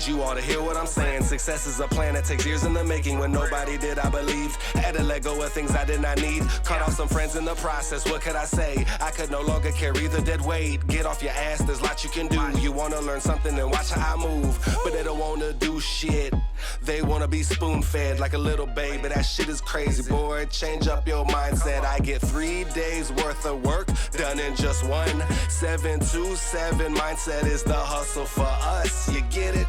stage. You ought to hear what I'm saying. Success is a plan that takes years in the making. When nobody did, I believed. Had to let go of things I did not need. Cut off some friends in the process. What could I say? I could no longer carry the dead weight. Get off your ass, there's lots you can do. You wanna learn something and watch how I move, but they don't wanna do shit. They wanna be spoon-fed like a little baby. That shit is crazy, boy. Change up your mindset. I get 3 days worth of work done in just one. 727 mindset is the hustle for us. You get it?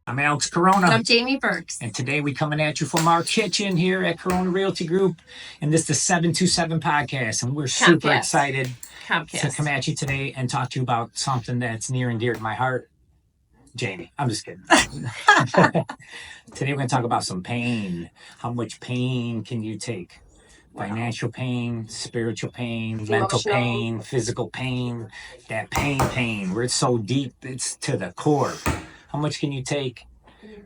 I'm Alex Corona. I'm Jamie Burks. And today we're coming at you from our kitchen here at Corona Realty Group. And this is the 727 podcast. And we're super excited to come at you today and talk to you about something that's near and dear to my heart. Jamie, I'm just kidding. Today we're going to talk about some pain. How much pain can you take? Financial pain, spiritual pain, mental pain, physical pain, that pain, where it's so deep, it's to the core. How much can you take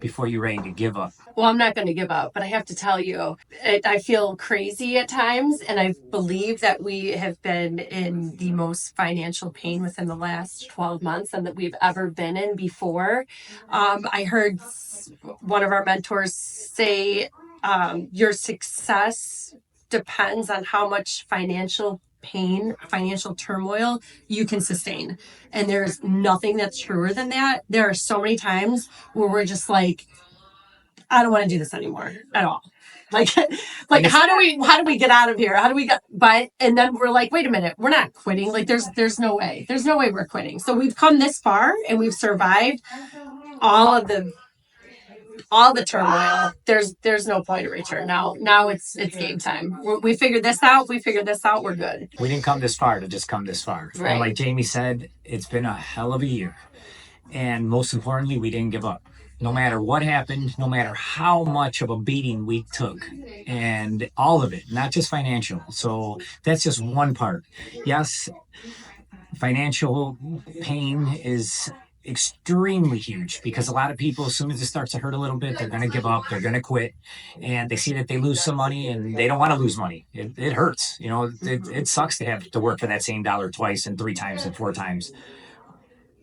before you're ready to give up? Well, I'm not going to give up, but I have to tell you, I feel crazy at times, and I believe that we have been in the most financial pain within the last 12 months than that we've ever been in before. I heard one of our mentors say, your success depends on how much financial pain, financial turmoil you can sustain. And there's nothing that's truer than that. There are so many times where we're just like, I don't want to do this anymore at all. Like how do we get out of here? How do we get by? And then we're like, wait a minute, we're not quitting. Like there's no way. There's no way we're quitting. So we've come this far and we've survived all the turmoil. There's no point of return now. Now it's game time. We figured this out. We're good. We didn't come this far to just come this far. Right. And like Jamie said, it's been a hell of a year. And most importantly, we didn't give up. No matter what happened, no matter how much of a beating we took, and all of it, not just financial. So that's just one part. Yes, financial pain is extremely huge because a lot of people, as soon as it starts to hurt a little bit, they're going to give up, they're going to quit, and they see that they lose some money and they don't want to lose money. It hurts. You know, it sucks to have to work for that same dollar twice and 3 times and 4 times.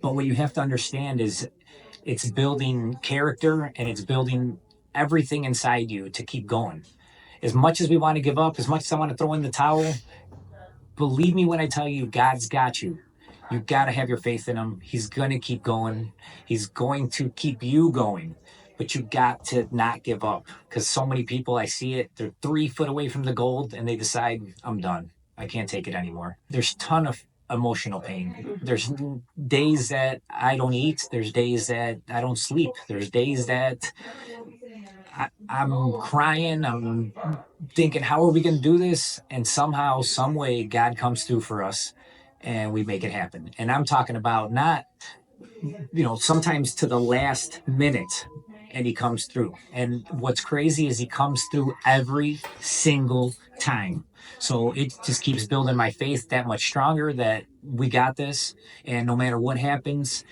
But what you have to understand is it's building character and it's building everything inside you to keep going. As much as we want to give up, as much as I want to throw in the towel, believe me when I tell you, God's got you. You got to have your faith in him. He's going to keep going. He's going to keep you going. But you got to not give up. Because so many people, I see it, they're 3 foot away from the gold and they decide, I'm done. I can't take it anymore. There's a ton of emotional pain. There's days that I don't eat. There's days that I don't sleep. There's days that I'm crying. I'm thinking, how are we going to do this? And somehow, some way, God comes through for us. And we make it happen. And I'm talking about not, sometimes to the last minute, and he comes through. And what's crazy is he comes through every single time. So it just keeps building my faith that much stronger that we got this. And no matter what happens,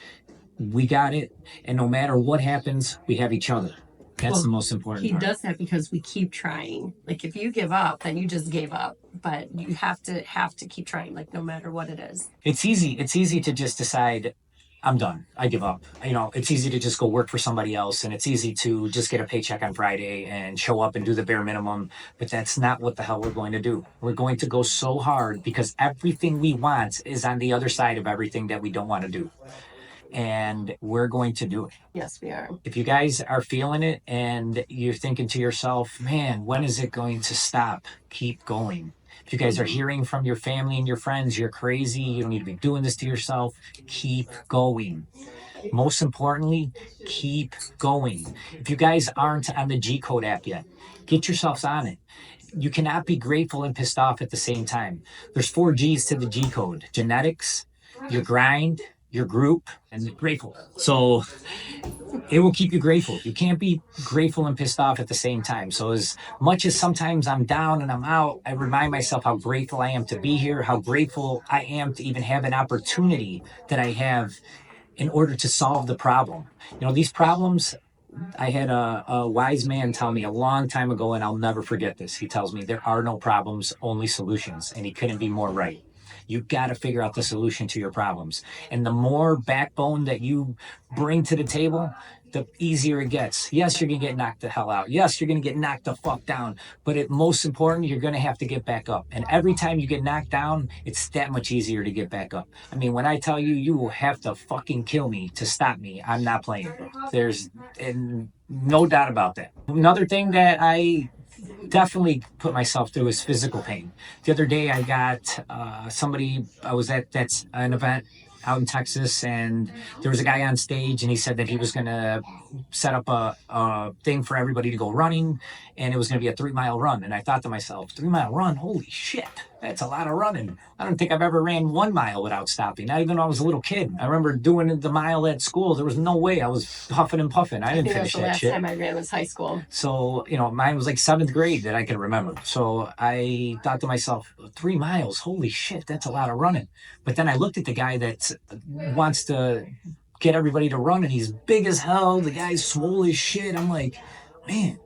we got it. And no matter what happens, we have each other. That's the most important part. He does that because we keep trying. Like if you give up, then you just gave up. But you have to keep trying, like no matter what it is. It's easy to just decide, I'm done. I give up. It's easy to just go work for somebody else, and it's easy to just get a paycheck on Friday and show up and do the bare minimum. But that's not what the hell we're going to do. We're going to go so hard because everything we want is on the other side of everything that we don't want to do. And we're going to do it. Yes, we are. If you guys are feeling it and you're thinking to yourself, man, when is it going to stop? Keep going. If you guys are hearing from your family and your friends, you're crazy, you don't need to be doing this to yourself, keep going. Most importantly, keep going. If you guys aren't on the G Code app yet, get yourselves on it. You cannot be grateful and pissed off at the same time. There's 4 G's to the G Code: genetics, your grind, your group, and grateful. So it will keep you grateful. You can't be grateful and pissed off at the same time. So as much as sometimes I'm down and I'm out, I remind myself how grateful I am to be here, how grateful I am to even have an opportunity that I have in order to solve the problem. These problems, I had a wise man tell me a long time ago, and I'll never forget this. He tells me there are no problems, only solutions. And he couldn't be more right. You've got to figure out the solution to your problems. And the more backbone that you bring to the table, the easier it gets. Yes, you're going to get knocked the hell out. Yes, you're going to get knocked the fuck down. But most important, you're going to have to get back up. And every time you get knocked down, it's that much easier to get back up. I mean, when I tell you, you will have to fucking kill me to stop me, I'm not playing. There's and no doubt about that. Another thing that I definitely put myself through is physical pain. The other day, I got I was at that's an event out in Texas, and there was a guy on stage, and he said that he was going to set up a thing for everybody to go running, and it was going to be a 3-mile run. And I thought to myself, 3-mile run, holy shit, that's a lot of running. I don't think I've ever ran 1 mile without stopping, not even when I was a little kid. I remember doing the mile at school. There was no way. I was huffing and puffing. I didn't finish that shit. The last time I ran was high school. So, mine was like 7th grade that I can remember. So I thought to myself, 3 miles, holy shit, that's a lot of running. But then I looked at the guy that wants to get everybody to run, and he's big as hell. The guy's swole as shit. I'm like, man,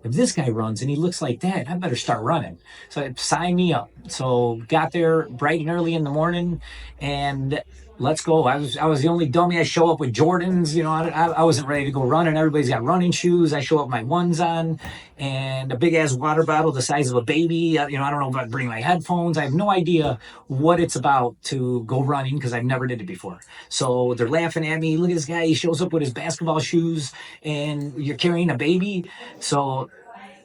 if this guy runs and he looks like that, I better start running. So it signed me up. So got there bright and early in the morning, and let's go. I was the only dummy. I show up with Jordans. I wasn't ready to go running. Everybody's got running shoes. I show up with my ones on and a big ass water bottle the size of a baby. I don't know if I bring my headphones. I have no idea what it's about to go running because I've never did it before. So they're laughing at me. Look at this guy. He shows up with his basketball shoes, and you're carrying a baby. So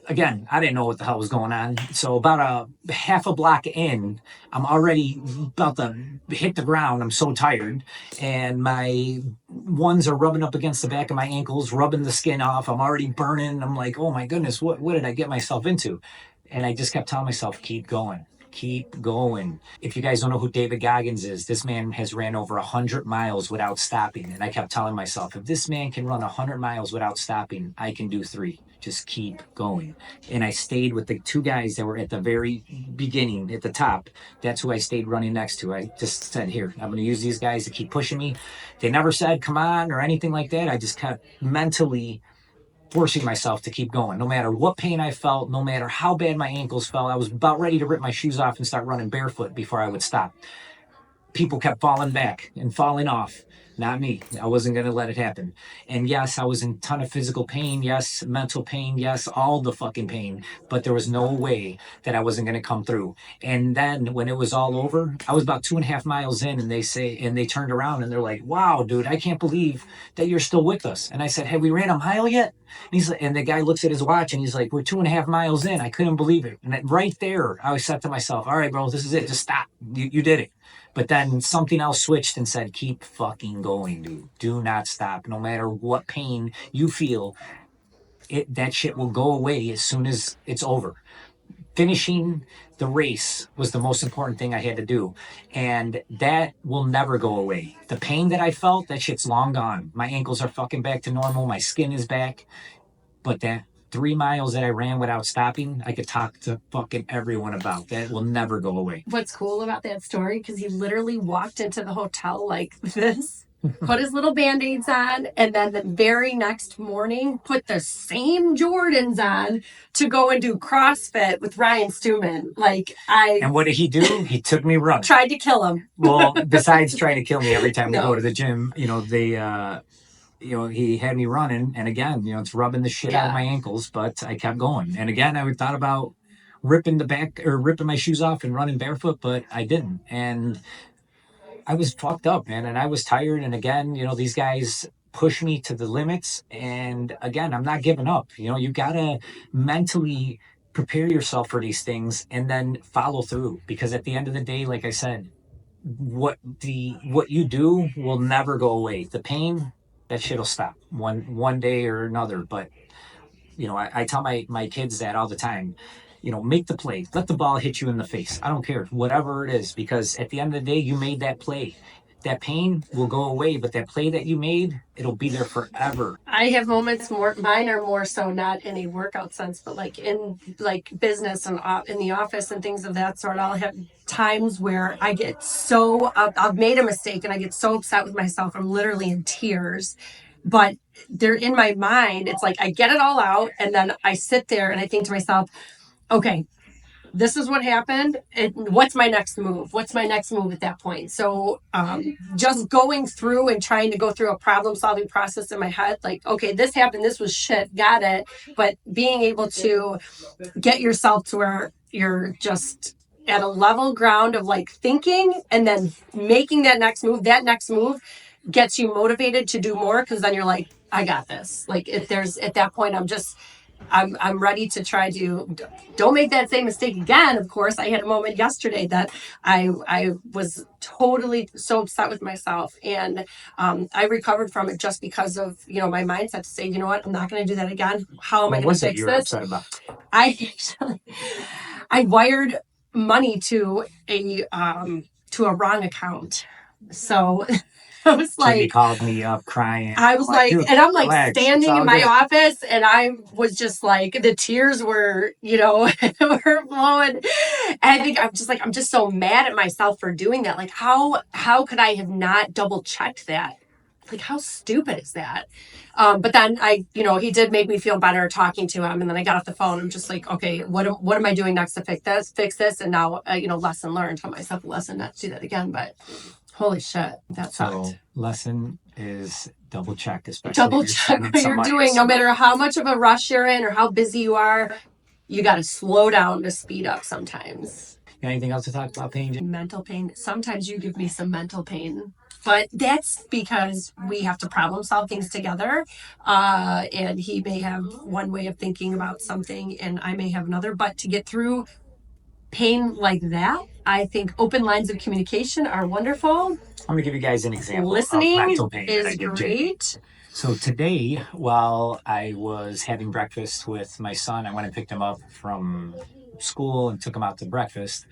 again, I didn't know what the hell was going on. So about a half a block in, I'm already about to hit the ground. I'm so tired. And my ones are rubbing up against the back of my ankles, rubbing the skin off. I'm already burning. I'm like, oh my goodness, what did I get myself into? And I just kept telling myself, keep going. Keep going. If you guys don't know who David Goggins is, this man has ran over 100 miles without stopping. And I kept telling myself, if this man can run 100 miles without stopping, I can do 3. Just keep going. And I stayed with the 2 guys that were at the very beginning, at the top. That's who I stayed running next to. I just said, here, I'm going to use these guys to keep pushing me. They never said, come on, or anything like that. I just kept mentally forcing myself to keep going. No matter what pain I felt, no matter how bad my ankles felt, I was about ready to rip my shoes off and start running barefoot before I would stop. People kept falling back and falling off. Not me. I wasn't going to let it happen. And yes, I was in a ton of physical pain. Yes, mental pain. Yes, all the fucking pain. But there was no way that I wasn't going to come through. And then when it was all over, I was about 2.5 miles in, and they turned around and they're like, wow, dude, I can't believe that you're still with us. And I said, have we ran a mile yet? And the guy looks at his watch and he's like, we're 2.5 miles in. I couldn't believe it. And right there, I said to myself, all right, bro, this is it. Just stop. You did it. But then something else switched and said, keep fucking going, dude. Do not stop. No matter what pain you feel, that shit will go away as soon as it's over. Finishing the race was the most important thing I had to do. And that will never go away. The pain that I felt, that shit's long gone. My ankles are fucking back to normal. My skin is back. But that 3 miles that I ran without stopping, I could talk to fucking everyone about. That will never go away. What's cool about that story, because he literally walked into the hotel like this, put his little Band-Aids on, and then the very next morning put the same Jordans on to go and do CrossFit with Ryan Stewman. And what did he do? He took me running. Tried to kill him. Well, besides trying to kill me every time we go to the gym, he had me running, and again, it's rubbing the shit out of my ankles, but I kept going. And again, I thought about ripping my shoes off and running barefoot, but I didn't. And I was fucked up, man, and I was tired. And again, these guys push me to the limits. And again, I'm not giving up. You gotta mentally prepare yourself for these things and then follow through, because at the end of the day, like I said, what you do will never go away. The pain, that shit'll stop one day or another. But I tell my kids that all the time. Make the play. Let the ball hit you in the face. I don't care, whatever it is, because at the end of the day, you made that play. That pain will go away, but that play that you made, it'll be there forever. I have moments mine are more so not in a workout sense, but in business and in the office and things of that sort. I'll have times where I get so I've made a mistake and I get so upset with myself. I'm literally in tears, but they're in my mind. It's like I get it all out, and then I sit there and I think to myself, okay, this is what happened. What's my next move? What's my next move at that point? So just going through and trying to go through a problem solving process in my head, like, okay, this happened. This was shit. Got it. But being able to get yourself to where you're just at a level ground of like thinking and then making that next move gets you motivated to do more, because then you're like, I got this. Like if there's at that point I'm ready to try to don't make that same mistake again. Of course, I had a moment yesterday that I was totally so upset with myself, and I recovered from it just because of my mindset to say, you know what, I'm not going to do that again. How am I going to fix this? Upset about? I actually I wired money to a wrong account, so. I was So he like, called me up crying. I was like, dude, and I'm like relax, standing in my office, and I was just like, the tears were, were flowing. And I think I'm just so mad at myself for doing that. Like, how could I have not double checked that? Like, how stupid is that? But then he did make me feel better talking to him, and then I got off the phone. I'm just like, okay, what am I doing next to fix this? And now, lesson learned. Taught myself a lesson not to do that again. But holy shit, that sucked. So lesson is double check, especially Double check what you're doing. No matter how much of a rush you're in or how busy you are, you got to slow down to speed up sometimes. Anything else to talk about pain? Mental pain. Sometimes you give me some mental pain, but that's because we have to problem solve things together. And he may have one way of thinking about something and I may have another, but to get through pain like that, I think open lines of communication are wonderful. I'm going to give you guys an example. Listening of mental pain is great. So today, while I was having breakfast with my son, I went and picked him up from school and took him out to breakfast.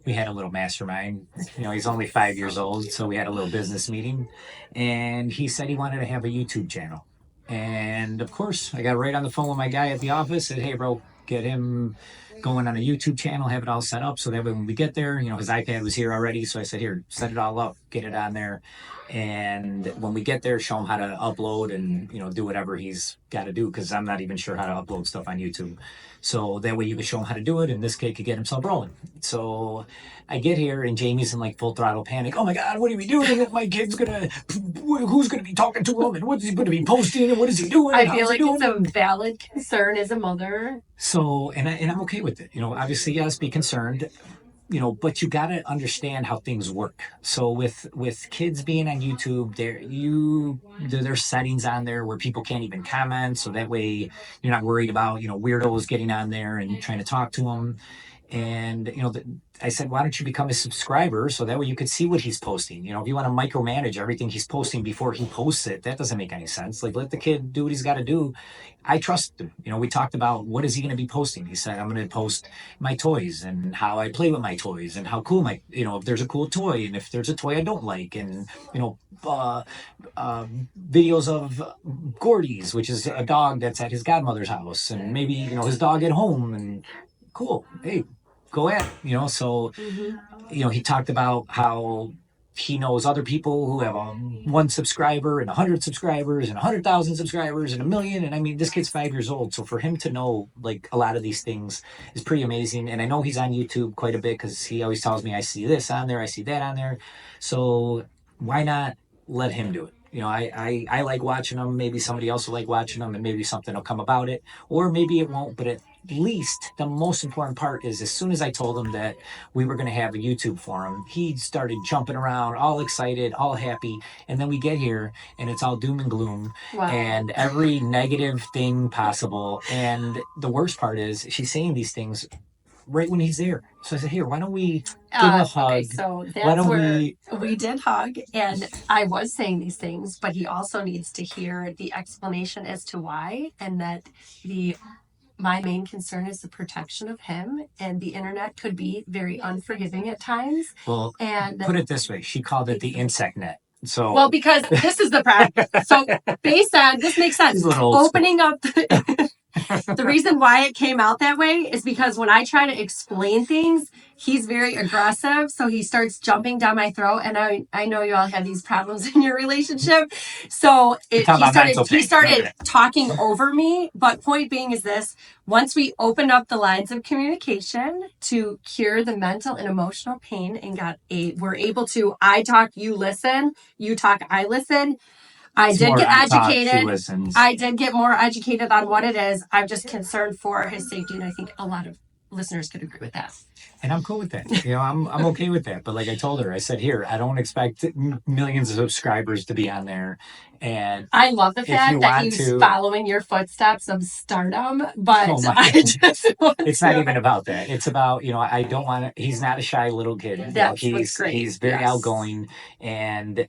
We had a little mastermind. He's only 5 years old, so we had a little business meeting. And he said he wanted to have a YouTube channel. And of course, I got right on the phone with my guy at the office, said, hey, bro, get him going on a YouTube channel, have it all set up so that way when we get there, his iPad was here already. So I said, here, set it all up, get it on there. And when we get there, show him how to upload and, do whatever he's got to do, because I'm not even sure how to upload stuff on YouTube. So that way you can show him how to do it, and this kid could get himself rolling. So I get here, and Jamie's in like full throttle panic. Oh my God, what are we doing? My kid's who's gonna be talking to him, and what's he gonna be posting, and what is he doing? I feel like it's a valid concern as a mother. So, and I'm okay with it. Obviously, yes, be concerned. But you got to understand how things work. So with kids being on YouTube, there's settings on there where people can't even comment. So that way you're not worried about, weirdos getting on there and trying to talk to them. And, I said, why don't you become a subscriber so that way you could see what he's posting? If you want to micromanage everything he's posting before he posts it, that doesn't make any sense. Like, let the kid do what he's got to do. I trust him. We talked about what is he going to be posting. He said, I'm going to post my toys and how I play with my toys and how cool if there's a cool toy and if there's a toy I don't like, and, videos of Gordy's, which is a dog that's at his godmother's house, and maybe, his dog at home, and cool. Hey, go at it, so he talked about how he knows other people who have 1 subscriber and 100 subscribers and 100,000 subscribers and 1 million. And I mean, this kid's 5 years old, so for him to know like a lot of these things is pretty amazing. And I know he's on YouTube quite a bit because he always tells me, I see this on there, I see that on there. So why not let him do it? I like watching them. Maybe somebody else will like watching them, and maybe something will come about it, or maybe it won't. But at least the most important part is, as soon as I told him that we were going to have a YouTube for him, he started jumping around, all excited, all happy. And then we get here, and it's all doom and gloom, and every negative thing possible. And the worst part is, she's saying these things right when he's there. So I said, here, why don't we give him a hug? Okay, so that's where we did hug, and I was saying these things, but he also needs to hear the explanation as to why, and that my main concern is the protection of him, and the internet could be very unforgiving at times. Well, and put it this way, she called it the insect net. So, well, because this is the problem. So based on, this makes sense. Opening up The reason why it came out that way is because when I try to explain things, he's very aggressive. So he starts jumping down my throat. And I know you all have these problems in your relationship. So he started talking over me. But point being is this: once we opened up the lines of communication to cure the mental and emotional pain and we're able to, I talk, you listen, you talk, I listen. I did get educated. I did get more educated on what it is. I'm just concerned for his safety, and I think a lot of listeners could agree with that. And I'm cool with that. I'm okay with that. But like I told her, I said, here, I don't expect millions of subscribers to be on there. And I love the fact that he's following your footsteps of stardom. But it's not even about that. It's about, I don't want to. He's not a shy little kid. That's what's great. He's very outgoing, and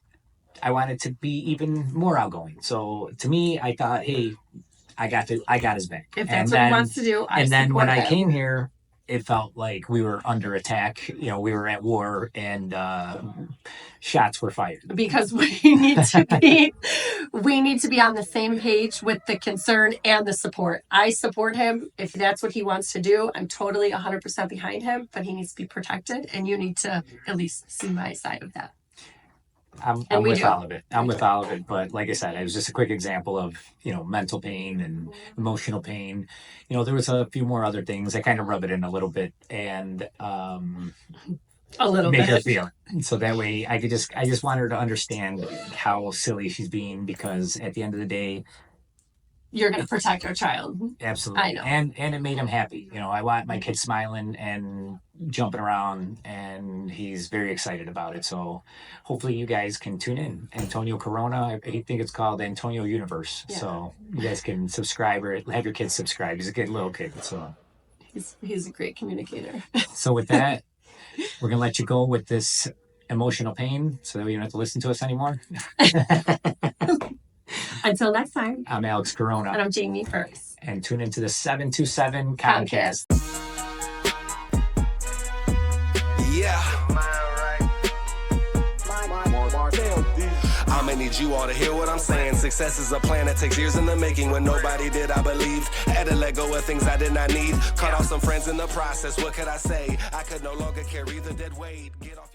I wanted to be even more outgoing. So to me, I thought, hey, I got his back. If that's what he wants to do, and then when I came here, it felt like we were under attack. We were at war, and shots were fired. Because we need to be on the same page with the concern and the support. I support him if that's what he wants to do. I'm totally 100% behind him, but he needs to be protected, and you need to at least see my side of that. I'm with all of it. But like I said, it was just a quick example of, mental pain and emotional pain. There was a few more other things that kind of rub it in a little bit and make her feel it. So that way I just want her to understand how silly she's being, because at the end of the day, you're going to protect our child. Absolutely. I know. And it made him happy. I want my kid smiling and jumping around, and he's very excited about it. So hopefully you guys can tune in. Antonio Corona, I think it's called Antonio Universe. Yeah. So you guys can subscribe or have your kids subscribe. He's a good little kid. So he's a great communicator. So with that, we're going to let you go with this emotional pain so that you don't have to listen to us anymore. Until next time. I'm Alex Corona. And I'm Jamie First. And tune into the 727 Comcast. Yeah. I'ma need you all to hear what I'm saying. Success is a plan that takes years in the making. When nobody did, I believe. Had to let go of things I did not need. Cut off some friends in the process. What could I say? I could no longer carry the dead weight. Get off